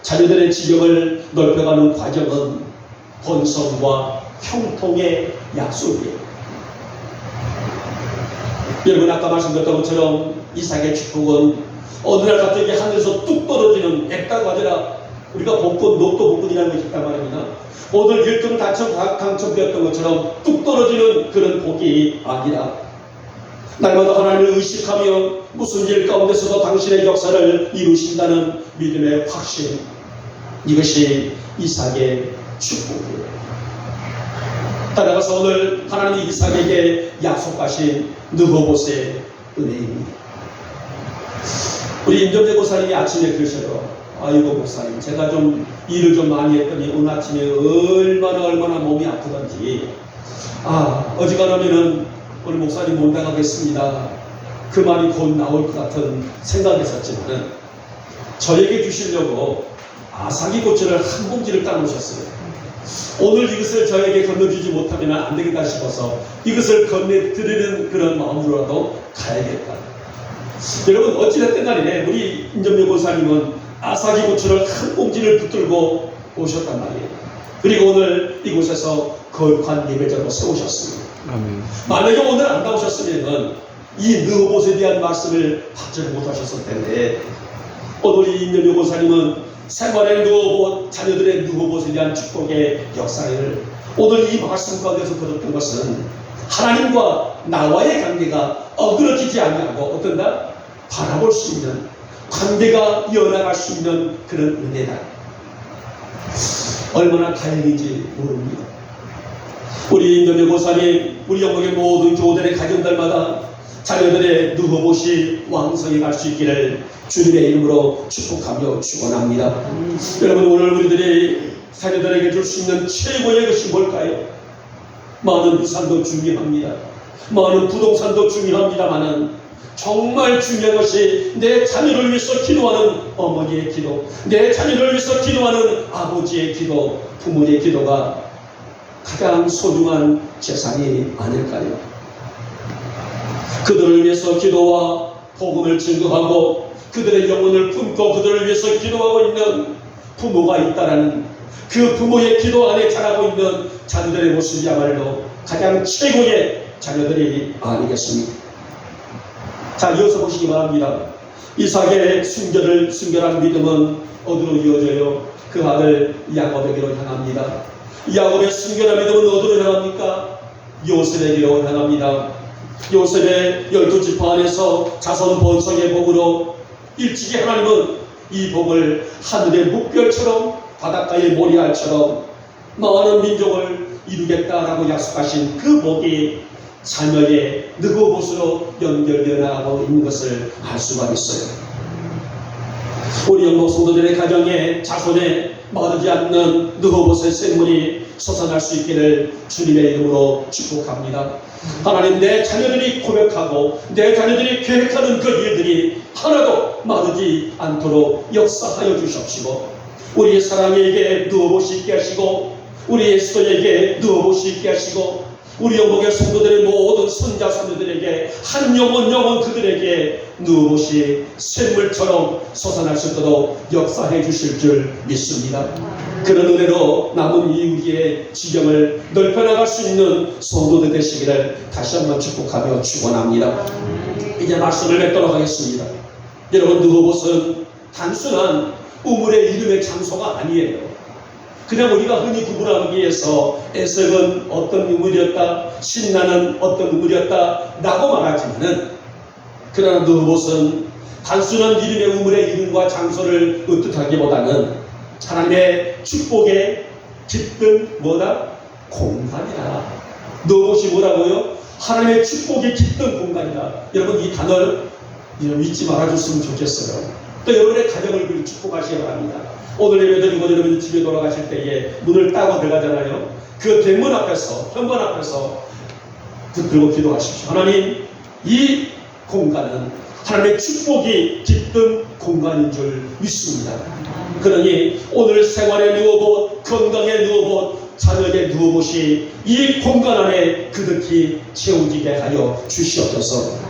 자녀들의 지경을 넓혀가는 과정은 번성과 형통의 약속이에요. 여러분, 아까 말씀드렸던 것처럼 이삭의 축복은 어느 날 갑자기 하늘에서 뚝 떨어지는 액다가 아니라 우리가 복권, 로또 복권이라는 것이 있단 말입니다. 오늘 1등 당첨되었던 것처럼 뚝 떨어지는 그런 복이 아니라 날마다 하나님을 의식하며 무슨 일 가운데서도 당신의 역사를 이루신다는 믿음의 확신, 이것이 이삭의 축복이에요. 따라가서 오늘 하나님이 이삭에게 약속하신 느봇의 은혜입니다. 우리 임정재 목사님이 아침에 그러셔요. 아이고 목사님, 제가 좀 일을 좀 많이 했더니 오늘 아침에 얼마나 몸이 아프던지 어지간하면은 오늘 목사님 못 나가겠습니다. 그 말이 곧 나올 것 같은 생각했었지만 저에게 주시려고 아삭이 고추를 한 봉지를 따놓으셨어요. 오늘 이것을 저에게 건너주지 못하면 안 되겠다 싶어서 이것을 건네드리는 그런 마음으로라도 가야겠다. 여러분, 어찌됐든 간에 우리 임정명 권사님은 아삭이 고추를 한 봉지를 붙들고 오셨단 말이에요. 그리고 오늘 이곳에서 거룩한 예배자로 세우셨습니다. 아멘. 만약에 오늘 안 나오셨으면 이 느봇에 대한 말씀을 받지 못하셨을 텐데 오늘 이 임정명 권사님은 생활의 느봇, 자녀들의 느봇에 대한 축복의 역사를 오늘 이 말씀 가운데서 들었던 것은 하나님과 나와의 관계가 어그러지지 아니하고 어떤가? 바라볼 수 있는, 관계가 이어나갈 수 있는 그런 은혜다. 얼마나 다행인지 모릅니다. 우리 임정명 권사님, 우리 영국의 모든 교우들의 가정들마다 자녀들의 느봇이 왕성히 갈 수 있기를 주님의 이름으로 축복하며 축원합니다. 여러분, 오늘 우리들이 자녀들에게 줄 수 있는 최고의 것이 뭘까요? 많은 유산도 중요합니다. 많은 부동산도 중요합니다만은 정말 중요한 것이 내 자녀를 위해서 기도하는 어머니의 기도, 내 자녀를 위해서 기도하는 아버지의 기도, 부모의 기도가 가장 소중한 재산이 아닐까요? 그들을 위해서 기도와 복음을 증거하고 그들의 영혼을 품고 그들을 위해서 기도하고 있는 부모가 있다라는 그 부모의 기도 안에 자라고 있는 자녀들의 모습이야말로 가장 최고의 자녀들이 아니겠습니까? 자, 이어서 보시기 바랍니다. 이삭의 순결한 믿음은 어디로 이어져요? 그 아들 야곱에게로 향합니다. 야곱의 순결한 믿음은 어디로 향합니까? 요셉에게로 향합니다. 요셉의 12지파 안에서 자손 번성의 복으로 일찍이 하나님은 이 복을 하늘의 묵별처럼 바닷가의 모리알처럼 많은 민족을 이루겠다라고 약속하신 그 복이 자녀의 느봇으로 연결되어 나가고 있는 것을 알 수가 있어요. 우리 영국 성도들의 가정에 자손에 마르지 않는 느봇의 생물이 솟아날 수 있기를 주님의 이름으로 축복합니다. 하나님, 내 자녀들이 고백하고 내 자녀들이 계획하는 그 일들이 하나도 마르지 않도록 역사하여 주십시고 우리의 사랑에게 느봇이 있게 하시고 우리 예수에게 느봇이 있게 하시고 우리 영국의 성도들의 모든 선자 선녀들에게 한 영혼 그들에게 누구시 샘물처럼 솟아날 수 있도록 역사해 주실 줄 믿습니다. 그런 은혜로 남은 이후의 지경을 넓혀나갈 수 있는 성도들 되시기를 다시 한번 축복하며 축원합니다. 이제 말씀을 맺도록 하겠습니다. 여러분, 느헤봇은 단순한 우물의 이름의 장소가 아니에요. 그냥 우리가 흔히 구분하기 위해서 에색은 어떤 우물이었다, 신나는 어떤 우물이었다 라고 말하지만은, 그러나 느헤봇은 단순한 이름의 우물의 이름과 장소를 의뜻하기보다는 하나님의 축복의 깃든 뭐다? 공간이다. 느헤봇이 뭐라고요? 하나님의 축복의 깃든 공간이다. 여러분, 이 단어를 잊지 말아줬으면 좋겠어요. 또 여러분의 가정을 축복하시기 바랍니다. 오늘 예배드리고 여러분이 집에 돌아가실 때에 문을 따고 들어가잖아요. 그 대문 앞에서, 현관 앞에서 붙들고 기도하십시오. 하나님, 이 공간은 하나님의 축복이 깃든 공간인 줄 믿습니다. 그러니 오늘 생활에 누워봇, 건강에 누워봇, 자녀에게 누워봇이 이 공간 안에 그득히 채워지게 하여 주시옵소서.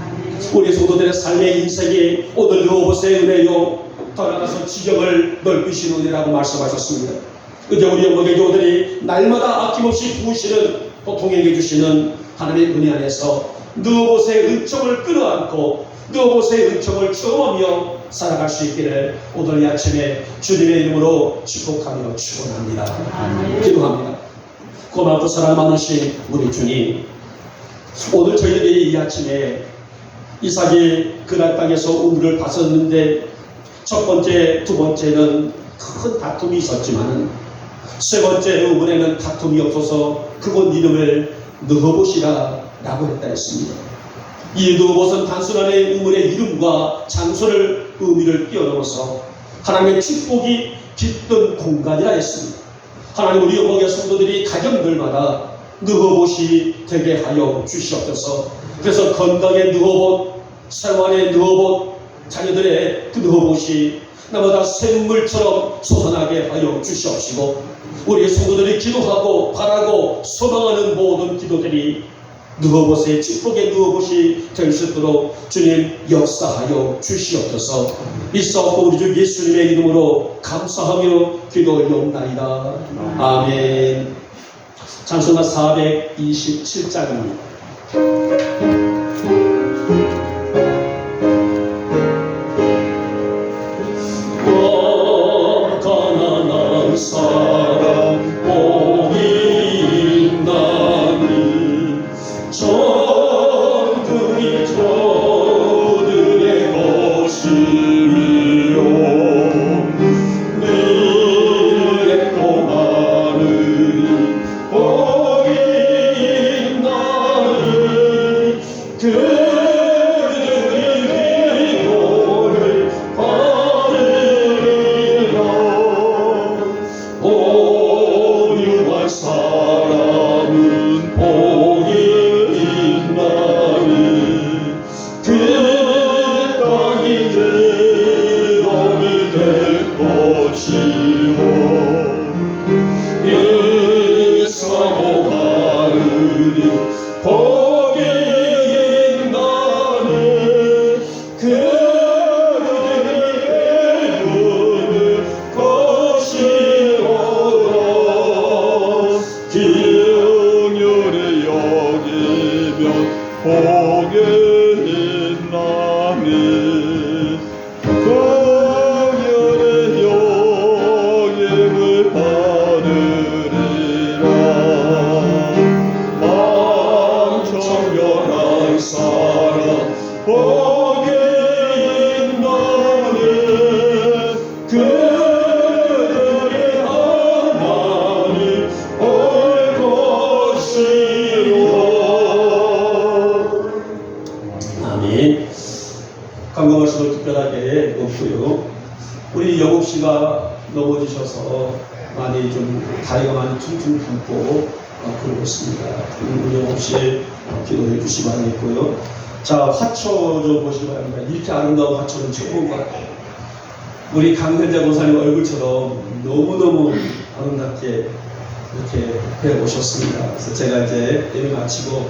우리 성도들의 삶의 인생이 오늘 누워봇의 은혜요, 더 나아가서 지경을 넓히시는 은혜라고 말씀하셨습니다. 이제 우리 영광의 교우들이 날마다 아낌없이 부으시는, 또 동행해 주시는 하나님의 은혜 안에서 느헤봇의 은총을 끌어안고 느헤봇의 은총을 경험하며 살아갈 수 있기를 오늘 이 아침에 주님의 이름으로 축복하며 축원합니다. 기도합니다. 고맙고 사랑 많으신 우리 주님, 오늘 저희들이 이 아침에 이삭이 그날 땅에서 우물을 봤었는데 첫 번째, 두 번째는 큰 다툼이 있었지만 세 번째 우물에는 다툼이 없어서 그곳 이름을 느헤봇이라 라고 했다 했습니다. 이 느헤봇은 단순한 우물의 이름과 장소를 의미를 뛰어넘어서 하나님의 축복이 깃든 공간이라 했습니다. 하나님, 우리 영광의 성도들이 가정들마다 느헤봇이 되게 하여 주시옵소서. 그래서 건강의 느헤봇, 생활의 느헤봇, 자녀들의 그 느헤봇이 나마다 샘물처럼 솟아나게 하여 주시옵시고, 우리 성도들이 기도하고 바라고 소망하는 모든 기도들이 느헤봇의 축복의 느헤봇이 될 수 있도록 주님 역사하여 주시옵소서. 믿사옵고 우리 주 예수님의 이름으로 감사하며 기도 올려옵나이다. 아멘. 찬송가 427장입니다. 가난한 사람 복이 있나니 천국이 저들의 것이요 너의 고마는 복이 있나니 그들이 기도를 받으리라. 오유한 사람은 복이 있나니 그 땅이 대동이 될 것이요 일사고 바르니 복이 있나니 그들이 이루는 것이로라. 기응률을 여기면 복이 있나니 긍휼의 여김을 받으리라. 청결한 사람 복이 있나니 그들이 하나님 올 것이요. 아멘. 강조 말씀을 특별하게 없고요. 우리 영옥씨가 넘어지셔서 많이 좀 다리가 많이 퉁퉁 붓고 그러고 있습니다. 우리 영옥씨 기도해 주시기 바라겠고요. 자, 화초 좀 보시기 바랍니다. 이렇게 아름다운 화초는 처음 것 같아요. 우리 강현자 권사님 얼굴처럼 너무너무 아름답게 이렇게 배워오셨습니다. 그래서 제가 이제 예배 마치고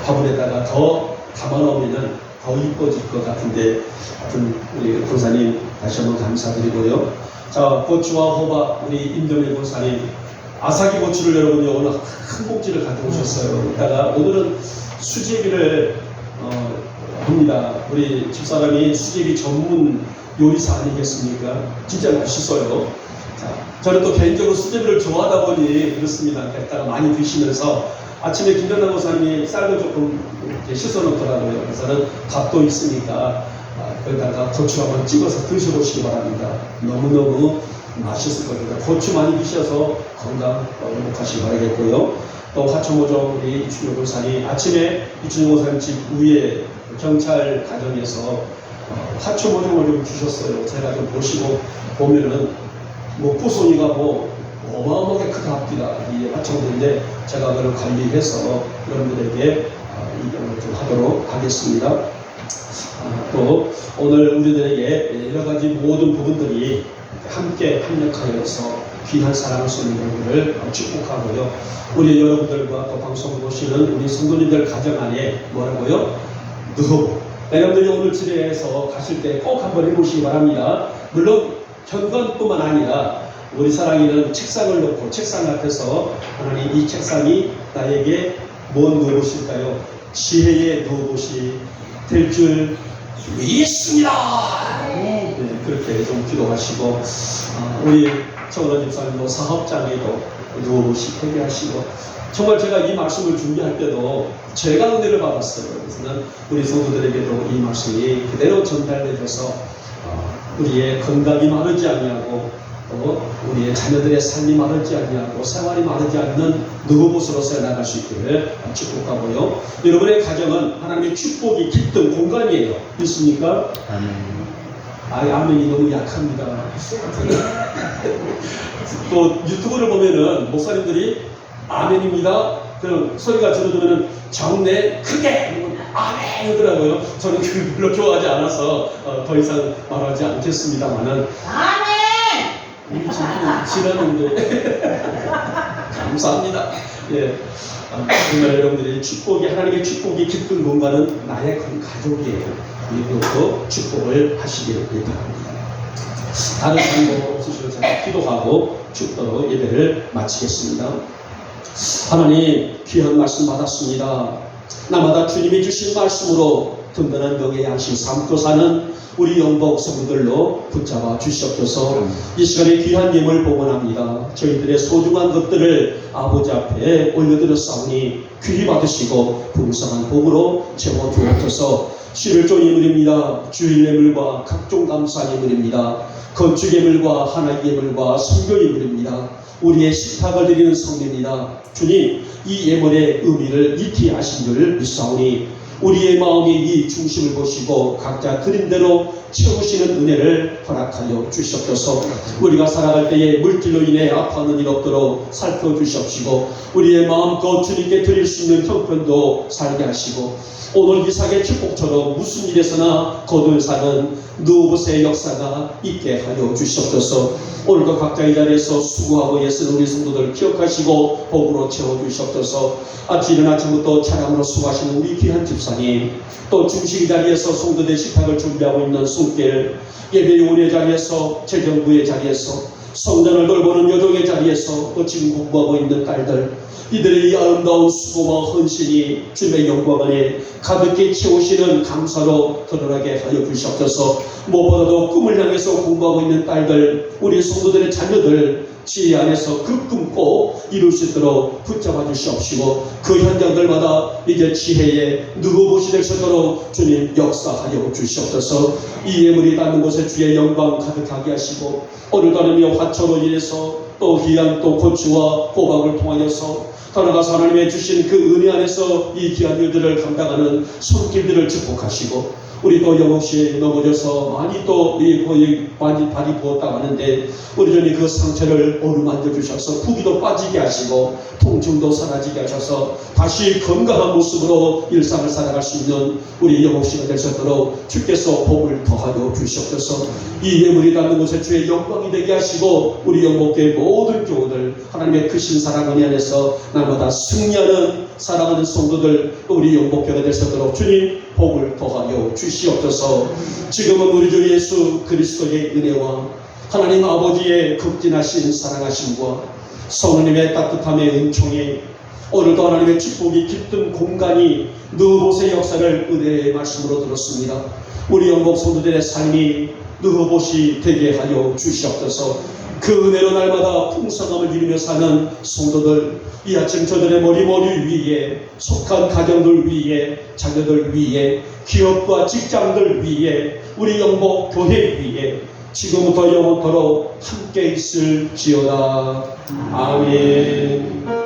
화분에다가 더 담아놓으면 더 이뻐질 것 같은데, 하여튼 우리 권사님 다시 한번 감사드리고요. 자, 고추와 호박 우리 임동일 권사님 아삭이 고추를 여러분이 오늘 큰 봉지를 가져오셨어요. 이따가 오늘은 수제비를 합니다. 우리 집사람이 수제비 전문 요리사 아니겠습니까? 진짜 맛있어요. 자, 저는 또 개인적으로 수제비를 좋아하다 보니 그렇습니다. 이따가 많이 드시면서 아침에 김전남 목사님이 쌀도 조금 이렇게 씻어놓더라고요. 그래서는 밥도 있으니까 거기다가 고추 한번 찍어서 드셔보시기 바랍니다. 너무너무 맛있을 겁니다. 고추 많이 드셔서 건강 행복하시기 바라겠고요. 또 화천모종 우리 이춘용 목사님 아침에 이춘용 목사님 집 위에 경찰 가정에서 화초모종을 좀 주셨어요. 제가 좀 보시고 보면은 뭐 뿌송이가 뭐 어마어마하게 크답니다. 이 화초인데 제가 그걸 관리해서 여러분들에게 이용을 좀 하도록 하겠습니다. 또 오늘 우리들에게 여러 가지 모든 부분들이 함께 협력하여서 귀한 사랑을 쏘는 여러분을 축복하고요. 우리 여러분들과 또 방송을 보시는 우리 성도님들 가정 안에 뭐라고요? 여러분들이 오늘 집에서 가실 때 꼭 한번 해보시기 바랍니다. 물론 현관뿐만 아니라 우리 사랑이는 책상을 놓고 책상 앞에서 하나님 이 책상이 나에게 뭔 누구실까요? 지혜의 누구시 될 줄 믿습니다. 네, 그렇게 좀 기도하시고 우리 정원원 집사님도 사업장에도 누구시 회개하시고 정말 제가 이 말씀을 준비할 때도 제가 은혜를 받았어요. 그래서 우리 성도들에게도 이 말씀이 그대로 전달되어서 우리의 건강이 마르지 아니하고 또 우리의 자녀들의 삶이 마르지 아니하고 생활이 마르지 않는 누구보스로서 나갈 수 있기를 축복하고요. 여러분의 가정은 하나님의 축복이 깃든 공간이에요. 믿습니까? 아멘이 너무 약합니다. 또 유튜브를 보면은 목사님들이 아멘입니다. 그럼 소리가 줄어들면 정내 크게 아멘 하더라고요. 저는 그걸 별로 좋아하지 않아서 더 이상 말하지 않겠습니다만은 아멘! 우리 집이 지나는데 감사합니다. 예, 정말 여러분들의 축복이 하나님의 축복이 깃든 공간은 나의 가족이에요. 이것도 축복을 하시길 바랍니다. 다른 사람도 없으시고 제가 기도하고 축도로 예배를 마치겠습니다. 하나님 귀한 말씀 받았습니다. 날마다 주님이 주신 말씀으로 든든한 병의 양식 삼고 사는 우리 영복 성도들로 붙잡아 주시옵소서. 이 시간에 귀한 예물 봉헌합니다. 저희들의 소중한 것들을 아버지 앞에 올려드렸사오니 귀히 받으시고 풍성한 복으로 채워 주옵소서. 11조 예물입니다. 주일 예물과 각종 감사 예물입니다. 건축 예물과 하나님 예물과 선교 예물입니다. 우리의 식탁을 드리는 성례입니다. 주님, 이 예물의 의미를 익히 아신 줄 믿사오니 우리의 마음이 이 중심을 보시고 각자 드린 대로 채우시는 은혜를 허락하여 주시옵소서. 우리가 살아갈 때에 물질로 인해 아파하는 일 없도록 살펴주시옵시고 우리의 마음껏 주님께 드릴 수 있는 형편도 살게 하시고 오늘 이삭의 축복처럼 무슨 일에서나 거둘 사는 누구의 역사가 있게 하여 주시옵소서. 오늘도 각자 이 자리에서 수고하고 애쓰는 우리 성도들 기억하시고 복으로 채워주시옵소서. 아침 이른 아침부터 차량으로 수고하시는 우리 귀한 집사님, 또 중식 자리에서 성도들 식탁을 준비하고 있는 손길, 예배위원회 자리에서 재정부의 자리에서 성전을 돌보는 여종의 자리에서 또 지금 공부하고 있는 딸들, 이들의 이 아름다운 수고와 헌신이 주님의 영광 안에 가득히 채우시는 감사로 드러나게 하여 주시옵소서. 무엇보다도 꿈을 향해서 공부하고 있는 딸들, 우리 성도들의 자녀들 지혜 안에서 그 꿈 꼭 이룰 수 있도록 붙잡아 주시옵시고 그 현장들마다 이제 지혜의 누구보시 될 수 있도록 주님 역사하여 주시옵소서. 이 예물이 닿는 곳에 주의 영광 가득하게 하시고 오늘 가르며 화초로 인해서 또 귀한 또 고추와 호박을 통하여서 더 나아가서 하나님의 주신 그 은혜 안에서 이 귀한 일들을 감당하는 손길들을 축복하시고, 우리 또 영없이 넘어져서 많이 또 많이 발이 부었다고 하는데 우리 전에 그 상처를 어루만져 주셔서 부기도 빠지게 하시고 통증도 사라지게 하셔서 다시 건강한 모습으로 일상을 살아갈 수 있는 우리 영없이가 될 수 있도록 주께서 복을 더하여 주시옵소서. 이 예물이 닿는 곳에 주의 영광이 되게 하시고 우리 영목교회 모든 교우들 하나님의 크신 사랑 은혜 안에서 날마다 승리하는 사랑하는 성도들, 우리 영목교회가 될 수 있도록 주님 복을 더하여 주시옵소서. 지금은 우리 주 예수 그리스도의 은혜와 하나님 아버지의 극진하신 사랑하심과 성령님의 따뜻함의 은총이 오늘도 하나님의 축복이 깃든 공간이 느흐봇의 역사를 은혜의 말씀으로 들었습니다. 우리 영목 성도들의 삶이 느흐봇이 되게 하여 주시옵소서. 그 은혜로 날마다 풍성함을 누리며 사는 성도들, 이 아침 저들의 머리 위에 속한 가정들 위에 자녀들 위에 기업과 직장들 위에 우리 영목 교회 위에 지금부터 영원토록 함께 있을지어다. 아멘.